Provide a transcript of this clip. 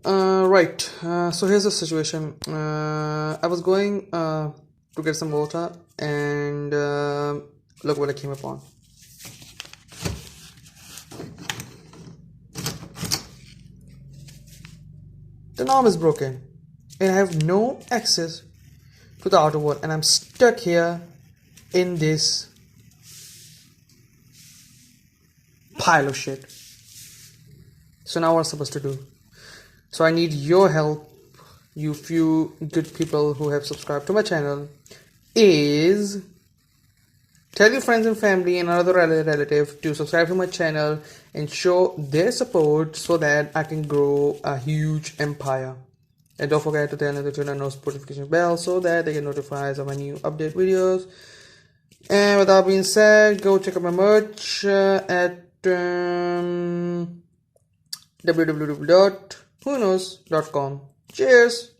So here's the situation. I was going to get some water, and look what I came upon. The knob is broken, and I have no access to the outer world, and I'm stuck here in this pile of shit. So now what am I supposed to do? So I need your help, you few good people who have subscribed to my channel, is tell your friends and family and another relative to subscribe to my channel and show their support so that I can grow a huge empire. And don't forget to turn on the notification bell so that they get notified of my new update videos. And with that being said, go check out my merch at www.whoknows.com. Cheers!